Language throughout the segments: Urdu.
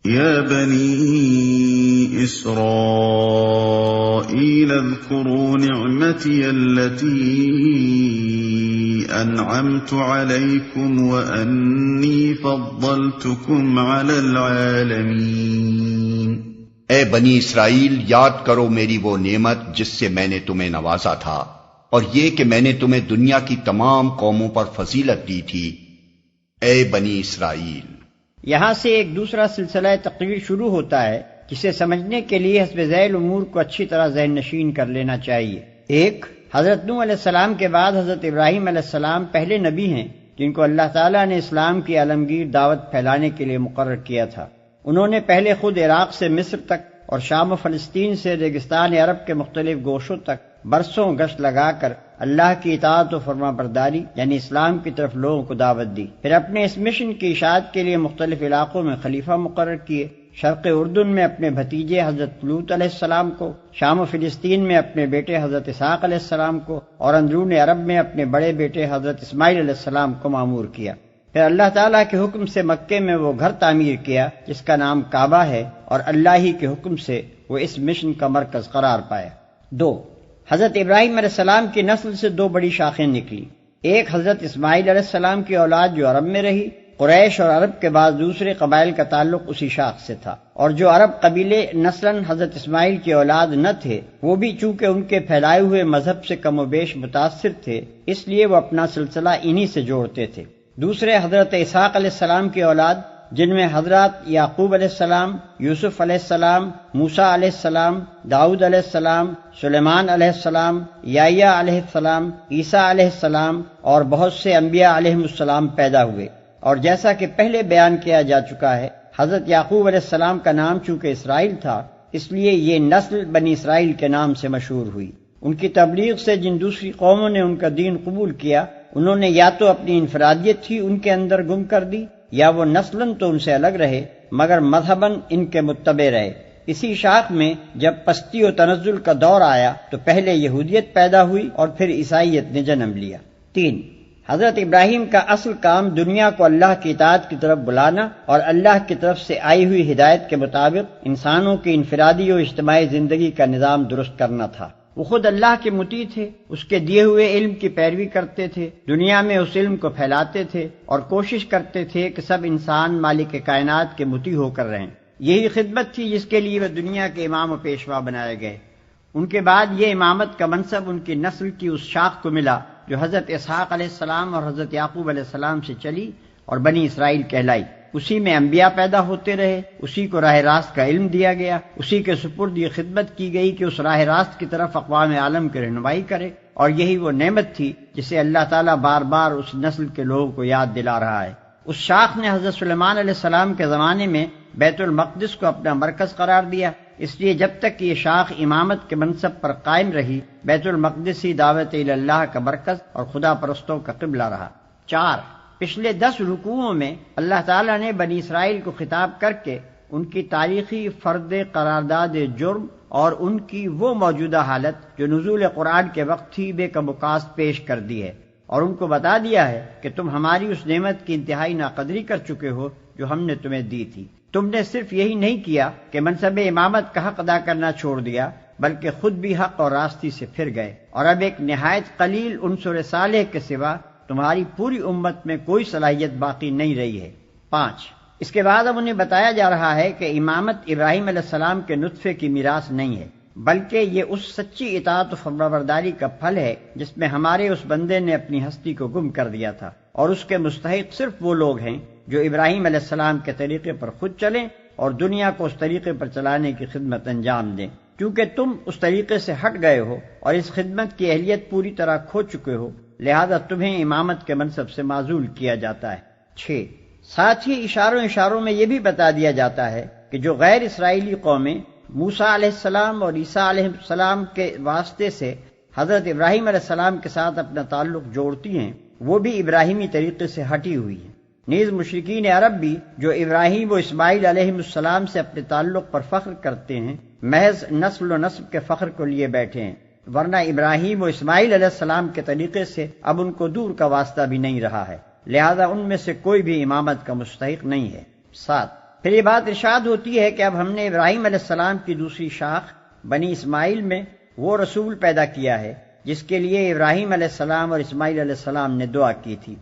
يا بني إسرائيل اذكروا نعمتي التي أنعمت عليكم وأني فضلتكم على العالمين۔ اے بنی اسرائیل، یاد کرو میری وہ نعمت جس سے میں نے تمہیں نوازا تھا، اور یہ کہ میں نے تمہیں دنیا کی تمام قوموں پر فضیلت دی تھی۔ اے بنی اسرائیل، یہاں سے ایک دوسرا سلسلہ تقریر شروع ہوتا ہے جسے سمجھنے کے لیے حسب ذیل امور کو اچھی طرح ذہن نشین کر لینا چاہیے۔ ایک، حضرت نوح علیہ السلام کے بعد حضرت ابراہیم علیہ السلام پہلے نبی ہیں جن کو اللہ تعالیٰ نے اسلام کی عالمگیر دعوت پھیلانے کے لیے مقرر کیا تھا۔ انہوں نے پہلے خود عراق سے مصر تک اور شام و فلسطین سے ریگستان عرب کے مختلف گوشوں تک برسوں گشت لگا کر اللہ کی اطاعت و فرما برداری یعنی اسلام کی طرف لوگوں کو دعوت دی۔ پھر اپنے اس مشن کی اشاعت کے لیے مختلف علاقوں میں خلیفہ مقرر کیے، شرق اردن میں اپنے بھتیجے حضرت لوط علیہ السلام کو، شام و فلسطین میں اپنے بیٹے حضرت اسحاق علیہ السلام کو، اور اندرون عرب میں اپنے بڑے بیٹے حضرت اسماعیل علیہ السلام کو مامور کیا۔ پھر اللہ تعالیٰ کے حکم سے مکے میں وہ گھر تعمیر کیا جس کا نام کعبہ ہے، اور اللہ ہی کے حکم سے وہ اس مشن کا مرکز قرار پایا۔ دو، حضرت ابراہیم علیہ السلام کی نسل سے دو بڑی شاخیں نکلی۔ ایک حضرت اسماعیل علیہ السلام کی اولاد جو عرب میں رہی، قریش اور عرب کے بعد دوسرے قبائل کا تعلق اسی شاخ سے تھا، اور جو عرب قبیلے نسلاً حضرت اسماعیل کی اولاد نہ تھے وہ بھی چونکہ ان کے پھیلائے ہوئے مذہب سے کم و بیش متاثر تھے، اس لیے وہ اپنا سلسلہ انہی سے جوڑتے تھے۔ دوسرے حضرت اسحاق علیہ السلام کی اولاد جن میں حضرات یعقوب علیہ السلام، یوسف علیہ السلام، موسیٰ علیہ السلام، داؤد علیہ السلام، سلیمان علیہ السلام، یحییٰ علیہ السلام، عیسیٰ علیہ السلام اور بہت سے انبیاء علیہ السلام پیدا ہوئے۔ اور جیسا کہ پہلے بیان کیا جا چکا ہے، حضرت یعقوب علیہ السلام کا نام چونکہ اسرائیل تھا اس لیے یہ نسل بنی اسرائیل کے نام سے مشہور ہوئی۔ ان کی تبلیغ سے جن دوسری قوموں نے ان کا دین قبول کیا، انہوں نے یا تو اپنی انفرادیت ہی ان کے اندر گم کر دی، یا وہ نسلاً تو ان سے الگ رہے مگر مذہباً ان کے متبع رہے۔ اسی شاخ میں جب پستی و تنزل کا دور آیا تو پہلے یہودیت پیدا ہوئی اور پھر عیسائیت نے جنم لیا۔ تین، حضرت ابراہیم کا اصل کام دنیا کو اللہ کی اطاعت کی طرف بلانا اور اللہ کی طرف سے آئی ہوئی ہدایت کے مطابق انسانوں کی انفرادی و اجتماعی زندگی کا نظام درست کرنا تھا۔ وہ خود اللہ کے مطیع تھے، اس کے دیے ہوئے علم کی پیروی کرتے تھے، دنیا میں اس علم کو پھیلاتے تھے اور کوشش کرتے تھے کہ سب انسان مالک کائنات کے مطیع ہو کر رہیں۔ یہی خدمت تھی جس کے لیے وہ دنیا کے امام و پیشوا بنائے گئے۔ ان کے بعد یہ امامت کا منصب ان کی نسل کی اس شاخ کو ملا جو حضرت اسحاق علیہ السلام اور حضرت یعقوب علیہ السلام سے چلی اور بنی اسرائیل کہلائی۔ اسی میں انبیاء پیدا ہوتے رہے، اسی کو راہ راست کا علم دیا گیا، اسی کے سپرد یہ خدمت کی گئی کہ اس راہ راست کی طرف اقوام عالم کی رہنمائی کرے، اور یہی وہ نعمت تھی جسے اللہ تعالیٰ بار بار اس نسل کے لوگوں کو یاد دلا رہا ہے۔ اس شاخ نے حضرت سلیمان علیہ السلام کے زمانے میں بیت المقدس کو اپنا مرکز قرار دیا، اس لیے جب تک یہ شاخ امامت کے منصب پر قائم رہی، بیت المقدس ہی دعوت اللہ کا مرکز اور خدا پرستوں کا قبلہ رہا۔ چار، پچھلے 10 رکوعوں میں اللہ تعالیٰ نے بنی اسرائیل کو خطاب کر کے ان کی تاریخی فرد قرارداد جرم اور ان کی وہ موجودہ حالت جو نزول قرآن کے وقت ہی بے کموکاست پیش کر دی ہے، اور ان کو بتا دیا ہے کہ تم ہماری اس نعمت کی انتہائی ناقدری کر چکے ہو جو ہم نے تمہیں دی تھی۔ تم نے صرف یہی نہیں کیا کہ منصب امامت کا حق ادا کرنا چھوڑ دیا، بلکہ خود بھی حق اور راستی سے پھر گئے، اور اب ایک نہایت قلیل عنصر صالح کے سوا تمہاری پوری امت میں کوئی صلاحیت باقی نہیں رہی ہے۔ 5، اس کے بعد اب انہیں بتایا جا رہا ہے کہ امامت ابراہیم علیہ السلام کے نطفے کی میراث نہیں ہے، بلکہ یہ اس سچی اطاعت و فرمانبرداری کا پھل ہے جس میں ہمارے اس بندے نے اپنی ہستی کو گم کر دیا تھا، اور اس کے مستحق صرف وہ لوگ ہیں جو ابراہیم علیہ السلام کے طریقے پر خود چلیں اور دنیا کو اس طریقے پر چلانے کی خدمت انجام دیں۔ کیونکہ تم اس طریقے سے ہٹ گئے ہو اور اس خدمت کی اہلیت پوری طرح کھو چکے ہو، لہذا تمہیں امامت کے منصب سے معزول کیا جاتا ہے۔ 6، ساتھ ہی اشاروں میں یہ بھی بتا دیا جاتا ہے کہ جو غیر اسرائیلی قومیں موسیٰ علیہ السلام اور عیسیٰ علیہ السلام کے واسطے سے حضرت ابراہیم علیہ السلام کے ساتھ اپنا تعلق جوڑتی ہیں، وہ بھی ابراہیمی طریقے سے ہٹی ہوئی ہیں۔ نیز مشرکین عرب بھی جو ابراہیم و اسماعیل علیہ السلام سے اپنے تعلق پر فخر کرتے ہیں، محض نسل و نسب کے فخر کو لیے بیٹھے ہیں، ورنہ ابراہیم و اسماعیل علیہ السلام کے طریقے سے اب ان کو دور کا واسطہ بھی نہیں رہا ہے، لہذا ان میں سے کوئی بھی امامت کا مستحق نہیں ہے۔ 7، پھر یہ بات ارشاد ہوتی ہے کہ اب ہم نے ابراہیم علیہ السلام کی دوسری شاخ بنی اسماعیل میں وہ رسول پیدا کیا ہے جس کے لیے ابراہیم علیہ السلام اور اسماعیل علیہ السلام نے دعا کی تھی۔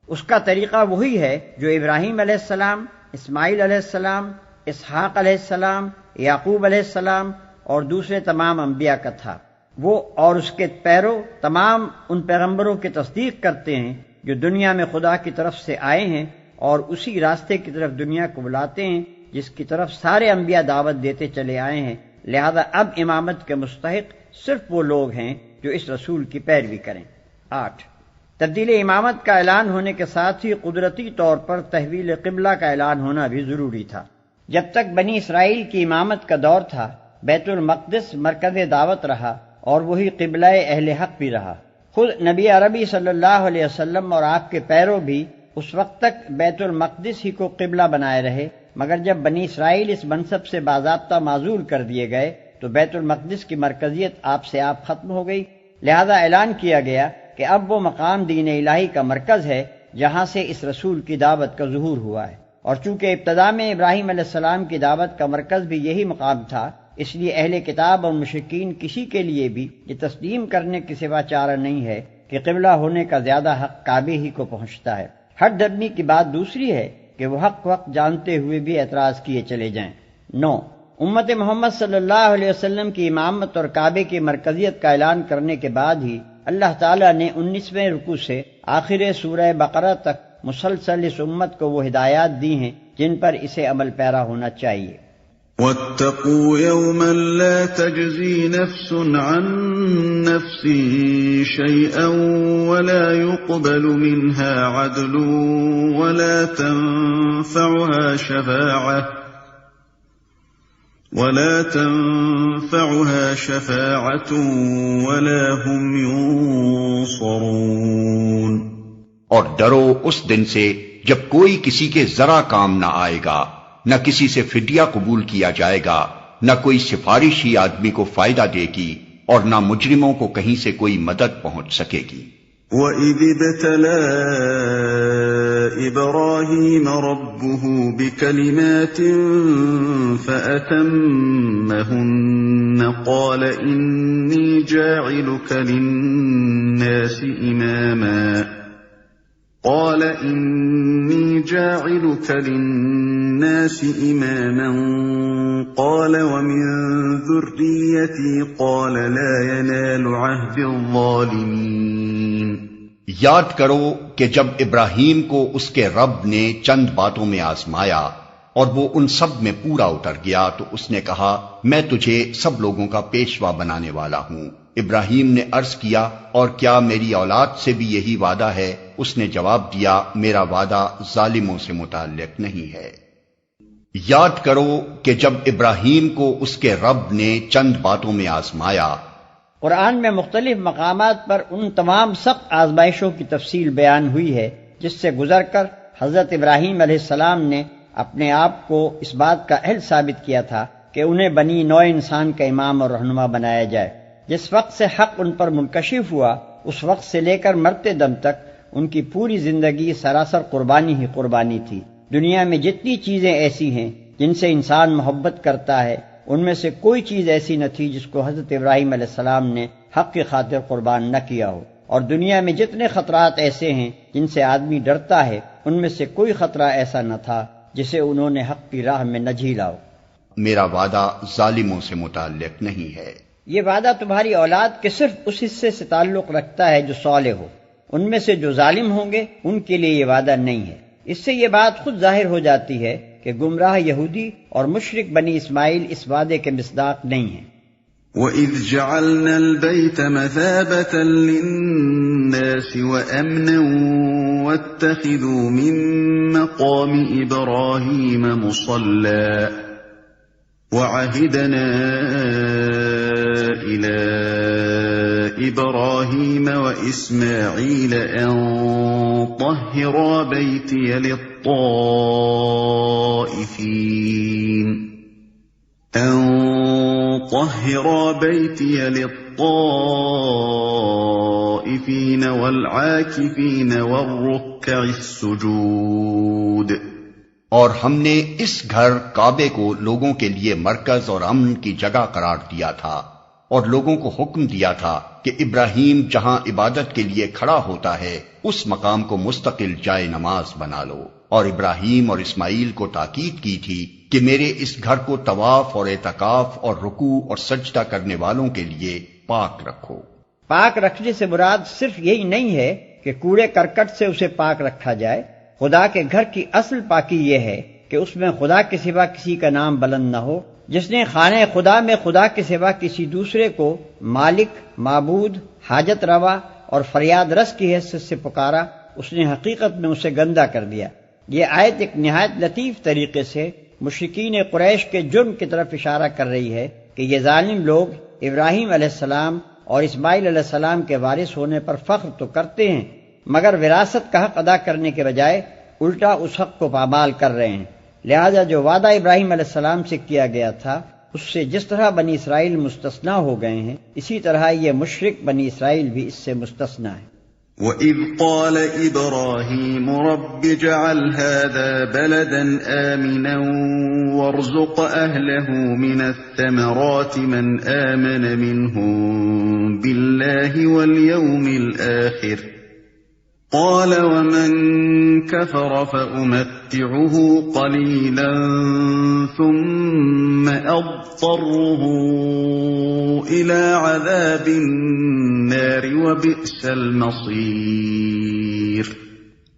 اس کا طریقہ وہی ہے جو ابراہیم علیہ السلام، اسماعیل علیہ السلام، اسحاق علیہ السلام، یعقوب علیہ السلام اور دوسرے تمام انبیاء کا تھا۔ وہ اور اس کے پیرو تمام ان پیغمبروں کی تصدیق کرتے ہیں جو دنیا میں خدا کی طرف سے آئے ہیں اور اسی راستے کی طرف دنیا کو بلاتے ہیں جس کی طرف سارے انبیاء دعوت دیتے چلے آئے ہیں۔ لہذا اب امامت کے مستحق صرف وہ لوگ ہیں جو اس رسول کی پیروی کریں۔ 8 تبدیل امامت کا اعلان ہونے کے ساتھ ہی قدرتی طور پر تحویل قبلہ کا اعلان ہونا بھی ضروری تھا۔ جب تک بنی اسرائیل کی امامت کا دور تھا، بیت المقدس مرکز دعوت رہا اور وہی قبلہ اہل حق بھی رہا۔ خود نبی عربی صلی اللہ علیہ وسلم اور آپ کے پیرو بھی اس وقت تک بیت المقدس ہی کو قبلہ بنائے رہے، مگر جب بنی اسرائیل اس منصب سے باضابطہ معزول کر دیے گئے تو بیت المقدس کی مرکزیت آپ سے آپ ختم ہو گئی۔ لہذا اعلان کیا گیا کہ اب وہ مقام دین الہی کا مرکز ہے جہاں سے اس رسول کی دعوت کا ظہور ہوا ہے، اور چونکہ ابتدا میں ابراہیم علیہ السلام کی دعوت کا مرکز بھی یہی مقام تھا، اس لیے اہل کتاب اور مشرکین کسی کے لیے بھی یہ تسلیم کرنے کے سوا چارہ نہیں ہے کہ قبلہ ہونے کا زیادہ حق کعبے ہی کو پہنچتا ہے۔ ہٹ دھرمی کی بات دوسری ہے کہ وہ حق وقت جانتے ہوئے بھی اعتراض کیے چلے جائیں۔ 9 امت محمد صلی اللہ علیہ وسلم کی امامت اور کعبے کی مرکزیت کا اعلان کرنے کے بعد ہی اللہ تعالیٰ نے 19ویں رکوع سے آخر سورہ بقرہ تک مسلسل اس امت کو وہ ہدایات دی ہیں جن پر اسے عمل پیرا ہونا چاہیے۔ وَاتَّقُوا يَوْمًا لَا تَجْزِي نَفْسٌ عَن نَفْسٍ شَيْئًا وَلَا يُقْبَلُ مِنْهَا عَدْلٌ وَلَا تَنفَعُهَا شَفَاعَةٌ وَلَا هُمْ يُنصَرُونَ۔ اور ڈرو اس دن سے جب کوئی کسی کے ذرا کام نہ آئے گا، نہ کسی سے فدیہ قبول کیا جائے گا، نہ کوئی سفارش ہی آدمی کو فائدہ دے گی، اور نہ مجرموں کو کہیں سے کوئی مدد پہنچ سکے گی۔ وَإِذِ ابْتَلَىٰ إِبْرَاهِيمَ رَبُّهُ بِكَلِمَاتٍ فَأَتَمَّهُنَّ قَالَ إِنِّي جَاعِلُكَ لِلنَّاسِ إِمَامًا قَالَ وَمِن ذُرِّيَّتِي قَالَ لَا يَنَالُ عَهْدِ الظَّالِمِينَ۔ یاد کرو کہ جب ابراہیم کو اس کے رب نے چند باتوں میں آزمایا اور وہ ان سب میں پورا اتر گیا تو اس نے کہا، میں تجھے سب لوگوں کا پیشوا بنانے والا ہوں۔ ابراہیم نے عرض کیا، اور کیا میری اولاد سے بھی یہی وعدہ ہے؟ اس نے جواب دیا، میرا وعدہ ظالموں سے متعلق نہیں ہے۔ یاد کرو کہ جب ابراہیم کو اس کے رب نے چند باتوں میں آزمایا۔ قرآن میں مختلف مقامات پر ان تمام سخت آزمائشوں کی تفصیل بیان ہوئی ہے جس سے گزر کر حضرت ابراہیم علیہ السلام نے اپنے آپ کو اس بات کا اہل ثابت کیا تھا کہ انہیں بنی نوع انسان کا امام اور رہنما بنایا جائے۔ جس وقت سے حق ان پر منکشف ہوا، اس وقت سے لے کر مرتے دم تک ان کی پوری زندگی سراسر قربانی ہی قربانی تھی۔ دنیا میں جتنی چیزیں ایسی ہیں جن سے انسان محبت کرتا ہے، ان میں سے کوئی چیز ایسی نہ تھی جس کو حضرت ابراہیم علیہ السلام نے حق کی خاطر قربان نہ کیا ہو، اور دنیا میں جتنے خطرات ایسے ہیں جن سے آدمی ڈرتا ہے، ان میں سے کوئی خطرہ ایسا نہ تھا جسے انہوں نے حق کی راہ میں نہ جھیلا ہو۔ میرا وعدہ ظالموں سے متعلق نہیں ہے۔ یہ وعدہ تمہاری اولاد کے صرف اس حصے سے تعلق رکھتا ہے جو صالح ہو، ان میں سے جو ظالم ہوں گے ان کے لیے یہ وعدہ نہیں ہے۔ اس سے یہ بات خود ظاہر ہو جاتی ہے کہ گمراہ یہودی اور مشرک بنی اسماعیل اس وعدے کے مصداق نہیں ہیں۔ وَإِذْ جَعَلْنَا الْبَيْتَ مَثَابَةً لِلنَّاسِ وَأَمْنًا وَاتَّخِذُوا مِن مَّقَامِ إِبْرَاهِيمَ مُصَلًّى وَعَهِدْنَا إِلَىٰ إِبْرَاهِيمَ وَإِسْمَاعِيلَ أَن طَهِّرَا بَيْتِيَ لِلطَّائِفِينَ وَالْعَاكِفِينَ وَالرُّكَّعِ السُّجُودِ۔ اور ہم نے اس گھر کعبے کو لوگوں کے لیے مرکز اور امن کی جگہ قرار دیا تھا، اور لوگوں کو حکم دیا تھا کہ ابراہیم جہاں عبادت کے لیے کھڑا ہوتا ہے اس مقام کو مستقل جائے نماز بنا لو، اور ابراہیم اور اسماعیل کو تاکید کی تھی کہ میرے اس گھر کو طواف اور اعتکاف اور رکوع اور سجدہ کرنے والوں کے لیے پاک رکھو۔ پاک رکھنے سے مراد صرف یہی نہیں ہے کہ کوڑے کرکٹ سے اسے پاک رکھا جائے۔ خدا کے گھر کی اصل پاکی یہ ہے کہ اس میں خدا کے سوا کسی کا نام بلند نہ ہو۔ جس نے خانہ خدا میں خدا کے سوا کسی دوسرے کو مالک، معبود، حاجت روا اور فریاد رس کی حیثیت سے پکارا، اس نے حقیقت میں اسے گندہ کر دیا۔ یہ آیت ایک نہایت لطیف طریقے سے مشرکین قریش کے جرم کی طرف اشارہ کر رہی ہے کہ یہ ظالم لوگ ابراہیم علیہ السلام اور اسماعیل علیہ السلام کے وارث ہونے پر فخر تو کرتے ہیں، مگر وراثت کا حق ادا کرنے کے بجائے الٹا اس حق کو پامال کر رہے ہیں۔ لہذا جو وعدہ ابراہیم علیہ السلام سے کیا گیا تھا اس سے جس طرح بنی اسرائیل مستثنا ہو گئے ہیں، اسی طرح یہ مشرک بنی اسرائیل بھی اس سے مستثنا ہے۔ وَإِذْ قَالَ إِبْرَاهِيمُ رَبِّ اجْعَلْ هَٰذَا بَلَدًا آمِنًا وَارْزُقْ أَهْلَهُ مِنَ الثَّمَرَاتِ مَنْ آمَنَ مِنْهُم بِاللَّهِ وَالْيَوْمِ الْآخِرِ قَالَ وَمَن كَفَرَ فَأُمَتِّعُهُ قَلِيلًا ثُمَّ أَضْطَرُّهُ إِلَىٰ عَذَابِ النَّارِ وَبِئْسَ الْمَصِيرُ۔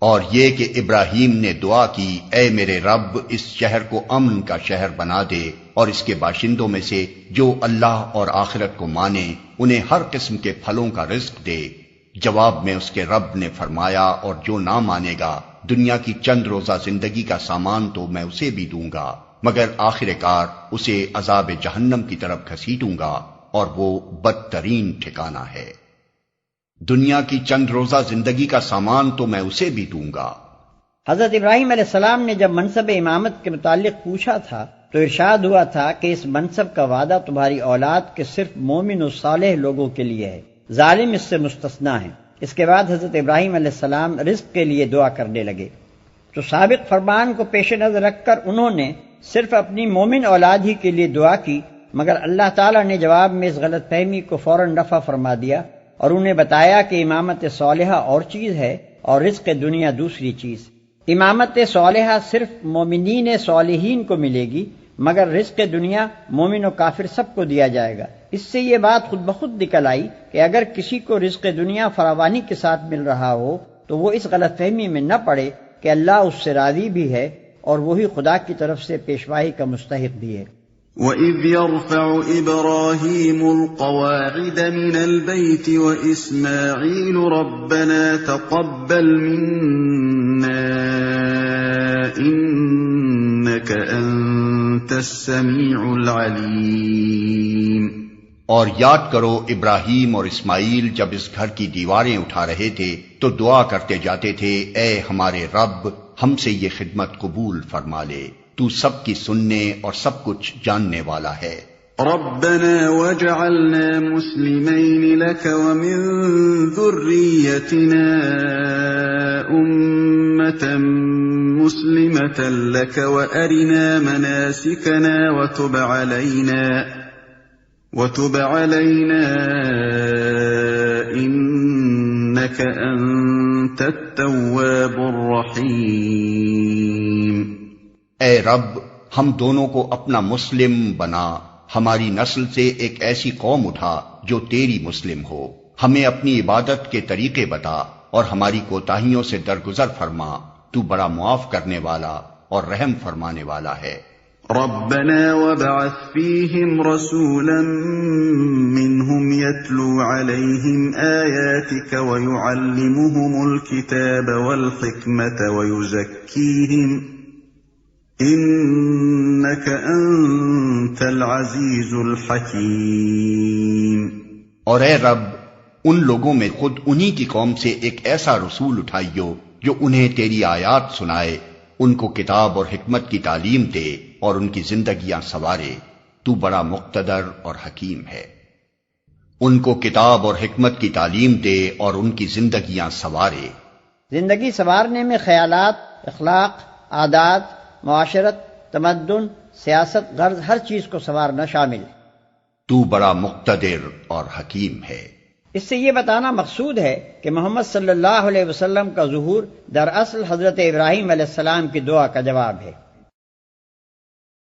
اور یہ کہ ابراہیم نے دعا کی، اے میرے رب اس شہر کو امن کا شہر بنا دے اور اس کے باشندوں میں سے جو اللہ اور آخرت کو مانے انہیں ہر قسم کے پھلوں کا رزق دے۔ جواب میں اس کے رب نے فرمایا، اور جو نہ مانے گا دنیا کی چند روزہ زندگی کا سامان تو میں اسے بھی دوں گا، مگر آخر کار اسے عذاب جہنم کی طرف گھسیٹوں گا، اور وہ بدترین ٹھکانہ ہے۔ دنیا کی چند روزہ زندگی کا سامان تو میں اسے بھی دوں گا۔ حضرت ابراہیم علیہ السلام نے جب منصب امامت کے متعلق پوچھا تھا تو ارشاد ہوا تھا کہ اس منصب کا وعدہ تمہاری اولاد کے صرف مومن و صالح لوگوں کے لیے ہے، ظالم اس سے مستثنا ہے۔ اس کے بعد حضرت ابراہیم علیہ السلام رزق کے لیے دعا کرنے لگے، تو سابق فرمان کو پیش نظر رکھ کر انہوں نے صرف اپنی مومن اولاد ہی کے لیے دعا کی، مگر اللہ تعالیٰ نے جواب میں اس غلط فہمی کو فوراً رفع فرما دیا اور انہیں بتایا کہ امامت صالحہ اور چیز ہے اور رزق دنیا دوسری چیز۔ امامت صالحہ صرف مومنین صالحین کو ملے گی، مگر رزق دنیا مومن و کافر سب کو دیا جائے گا۔ اس سے یہ بات خود بخود نکل آئی کہ اگر کسی کو رزق دنیا فراوانی کے ساتھ مل رہا ہو تو وہ اس غلط فہمی میں نہ پڑے کہ اللہ اس سے راضی بھی ہے اور وہی خدا کی طرف سے پیشوائی کا مستحق بھی ہے۔ وَإِذْ يَرْفَعُ إِبْرَاهِيمُ الْقَوَاعِدَ مِنَ الْبَيْتِ وَإِسْمَاعِيلُ رَبَّنَا تَقَبَّلْ مِنَّا إِنَّكَ أَنتَ السَّمِيعُ الْعَلِيمُ۔ اور یاد کرو ابراہیم اور اسماعیل جب اس گھر کی دیواریں اٹھا رہے تھے تو دعا کرتے جاتے تھے، اے ہمارے رب ہم سے یہ خدمت قبول فرما لے، تو سب کی سننے اور سب کچھ جاننے والا ہے۔ ربنا واجعلنا مسلمين لك ومن ذريتنا أمة مسلمة لك وأرنا مناسكنا وتب علينا إنك أنت التواب الرحيم۔ اے رب ہم دونوں کو اپنا مسلم بنا، ہماری نسل سے ایک ایسی قوم اٹھا جو تیری مسلم ہو، ہمیں اپنی عبادت کے طریقے بتا اور ہماری کوتاہیوں سے درگزر فرما، تو بڑا معاف کرنے والا اور رحم فرمانے والا ہے۔ ربنا وابعث فيهم رسولا منهم يتلو عليهم آياتك ويعلمهم الكتاب والحكمة ويزكيهم إنك أنت العزيز الحكيم۔ اور اے رب ان لوگوں میں خود انہی کی قوم سے ایک ایسا رسول اٹھائیو جو انہیں تیری آیات سنائے، ان کو کتاب اور حکمت کی تعلیم دے اور ان کی زندگیاں سنوارے، تو بڑا مقتدر اور حکیم ہے۔ ان کو کتاب اور حکمت کی تعلیم دے اور ان کی زندگیاں سنوارے۔ زندگی سنوارنے میں خیالات، اخلاق، عادات، معاشرت، تمدن، سیاست، غرض ہر چیز کو سنوارنا شامل ہے۔ تو بڑا مقتدر اور حکیم ہے۔ اس سے یہ بتانا مقصود ہے کہ محمد صلی اللہ علیہ وسلم کا ظہور دراصل حضرت ابراہیم علیہ السلام کی دعا کا جواب ہے۔